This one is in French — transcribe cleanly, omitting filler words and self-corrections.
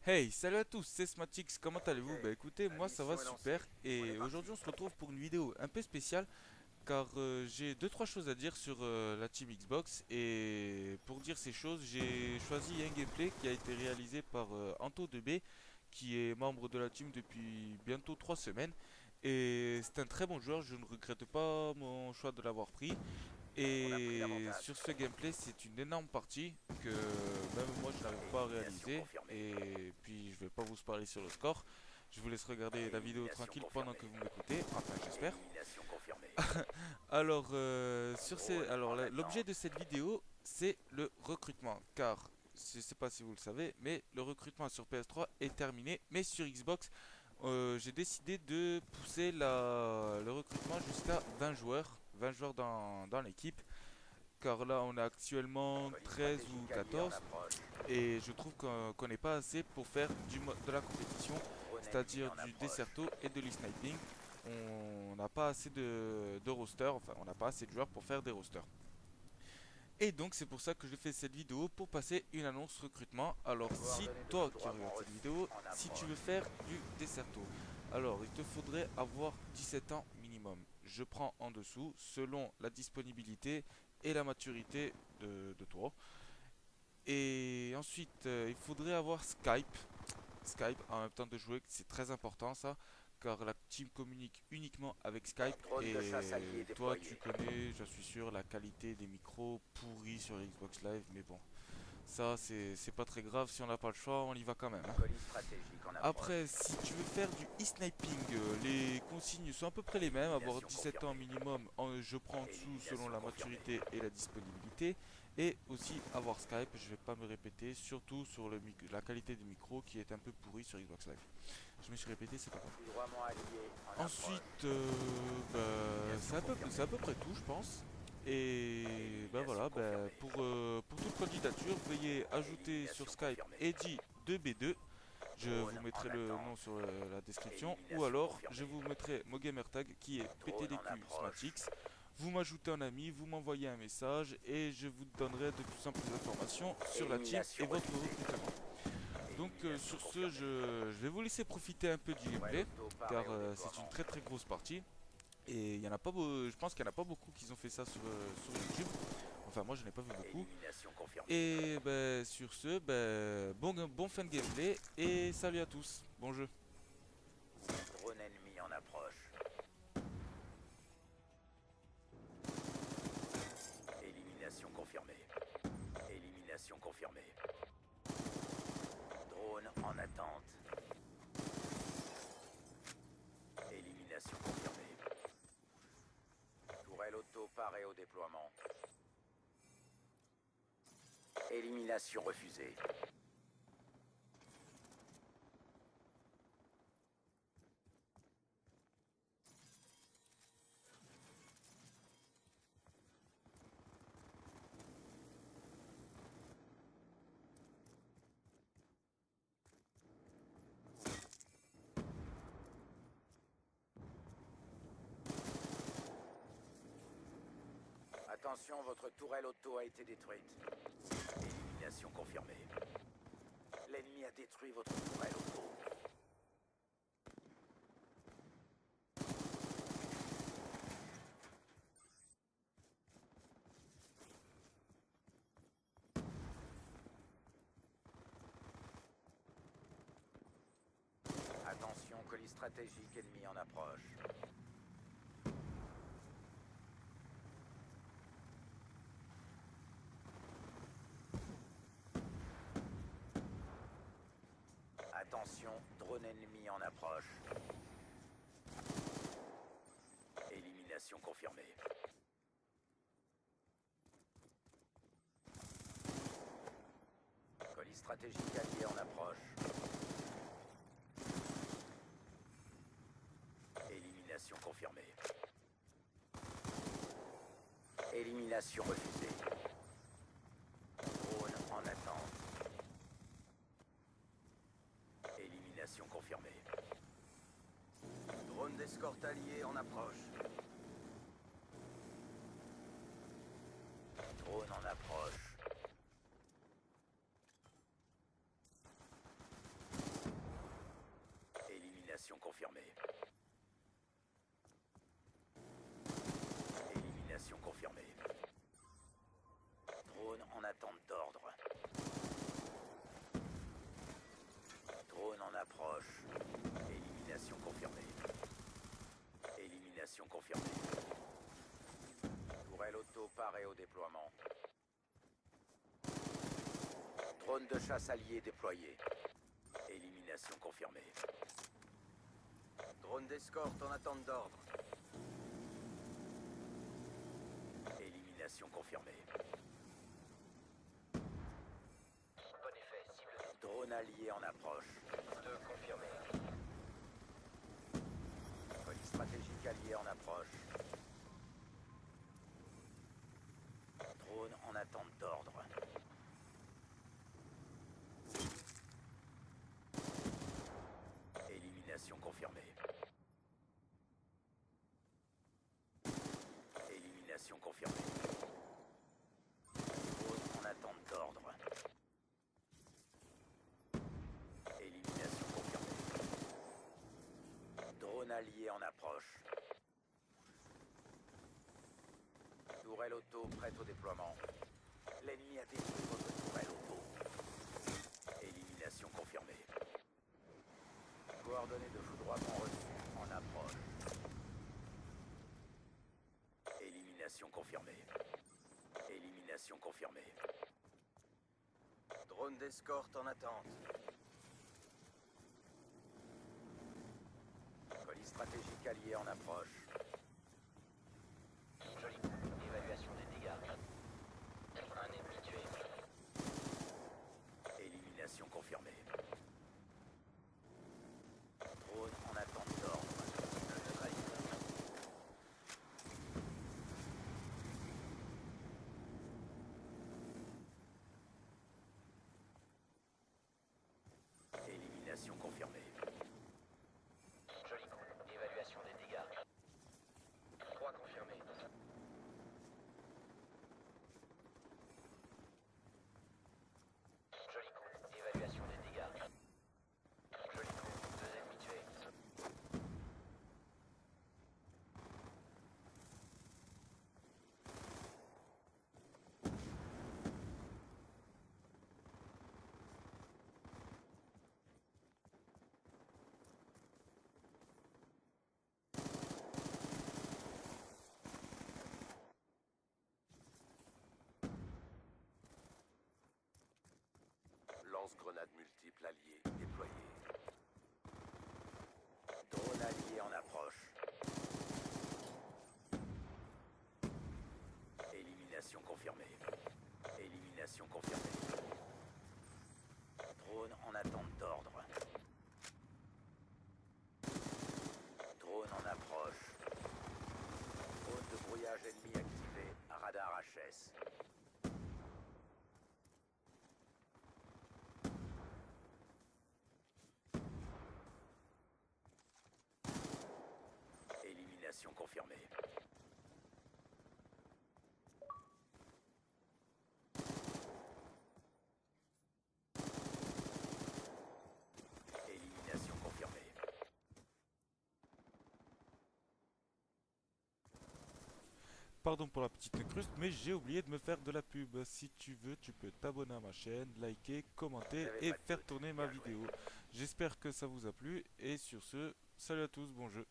Hey, salut à tous, c'est Smatix, comment allez-vous? Bah écoutez, moi ça va super et aujourd'hui on se retrouve pour une vidéo un peu spéciale car j'ai deux trois choses à dire sur la team Xbox et pour dire ces choses j'ai choisi un gameplay qui a été réalisé par Anto2B qui est membre de la team depuis bientôt 3 semaines et c'est un très bon joueur, je ne regrette pas mon choix de l'avoir pris et sur ce gameplay, c'est une énorme partie que même moi je n'arrive pas à réaliser. Et puis je vais pas vous spoiler sur le score. Je vous laisse regarder la vidéo tranquille pendant que vous m'écoutez. Enfin, j'espère. Alors, l'objet de cette vidéo, c'est le recrutement. Car je sais pas si vous le savez, mais le recrutement sur PS3 est terminé. Mais sur Xbox, j'ai décidé de pousser le recrutement jusqu'à 20 joueurs. 20 joueurs dans l'équipe car là on est actuellement 13 ou 14 et je trouve qu'on n'est pas assez pour faire de la compétition, c'est-à-dire du Desserto et de l'e-sniping. On n'a pas assez de rosters, enfin on n'a pas assez de joueurs pour faire des rosters. Et donc c'est pour ça que je fais cette vidéo pour passer une annonce recrutement. Alors si toi qui regardes cette vidéo, si tu veux faire du Desserto, alors il te faudrait avoir 17 ans minimum. Je prends en dessous selon la disponibilité et la maturité de toi. Et ensuite il faudrait avoir Skype. Skype en même temps de jouer, c'est très important ça, car la team communique uniquement avec Skype et toi tu connais, j'en suis sûr, la qualité des micros pourris sur Xbox Live, mais bon, ça c'est pas très grave, si on n'a pas le choix, on y va quand même, hein. Après, si tu veux faire du e-sniping, les consignes sont à peu près les mêmes, avoir 17 ans minimum, je prends en dessous selon la maturité et la disponibilité, et aussi avoir Skype, je vais pas me répéter, surtout sur la qualité du micro qui est un peu pourri sur Xbox Live. Je me suis répété, c'est pas grave. Ensuite, c'est à peu près tout, je pense. Et ben voilà, pour toute candidature, veuillez ajouter sur Skype Eddy 2B2. Je vous mettrai le nom sur la description. Ou alors, je vous mettrai mon gamertag qui est PTDQ Smatix. Vous m'ajoutez en ami, vous m'envoyez un message et je vous donnerai de plus en plus d'informations sur la team et votre recrutement. Donc sur ce, je vais vous laisser profiter un peu du gameplay car c'est une très très grosse partie. Et il y en a pas je pense qu'il n'y en a pas beaucoup qui ont fait ça sur YouTube. Enfin, moi je n'ai pas vu beaucoup. Et ben, sur ce, ben, bon fin de gameplay et salut à tous. Bon jeu. Drone ennemi en approche. Élimination confirmée. Élimination confirmée. Drone en attente. Élimination confirmée. Tourelle auto parée au déploiement. Élimination refusée. Attention, votre tourelle auto a été détruite. Élimination confirmée. L'ennemi a détruit votre tourelle auto. Attention, colis stratégique ennemi en approche. Attention, drone ennemi en approche. Élimination confirmée. Colis stratégique allié en approche. Élimination confirmée. Élimination refusée. Drone en attente. Élimination confirmée. Drone d'escorte allié en approche. Drone en approche. confirmée. Élimination confirmée. Drone en attente d'ordre. Drone en approche. Élimination confirmée. Élimination confirmée. Tourelle auto parée au déploiement. Drone de chasse allié déployé. Élimination confirmée. Drone d'escorte en attente d'ordre. Élimination confirmée. Bon effet, cible Drone allié en approche. 2 confirmé. Colis stratégique allié en approche. Drone en attente d'ordre. Élimination confirmée. Élimination confirmée. Drone en attente d'ordre. Élimination confirmée. Drone allié en approche. Tourelle auto prête au déploiement. L'ennemi a détruit votre tourelle auto. Élimination confirmée. Coordonnées de foudroiement reçues en approche. Élimination confirmée. Élimination confirmée. Drone d'escorte en attente. Colis stratégique allié en approche. Joli coup. Évaluation des dégâts. Un ennemi tué. Élimination confirmée. Drone en attente d'ordre. Neutralisé. Élimination confirmée. Joli coup. Évaluation des dégâts. 3 confirmés. Joli coup. Évaluation des dégâts. Joli coup. 2 ennemis tués. Lance-grenade multiple allié déployé. Drone allié en approche. Élimination confirmée. Élimination confirmée. Drone en attente d'ordre. Drone en approche. Drone de brouillage ennemi activé. Radar HS. Élimination confirmée. Élimination confirmée. Pardon pour la petite incruste, mais j'ai oublié de me faire de la pub. Si tu veux, tu peux t'abonner à ma chaîne, liker, commenter J'avais et pas de faire doute. tourner ma Bien joué. vidéo. J'espère que ça vous a plu et sur ce, salut à tous, bon jeu.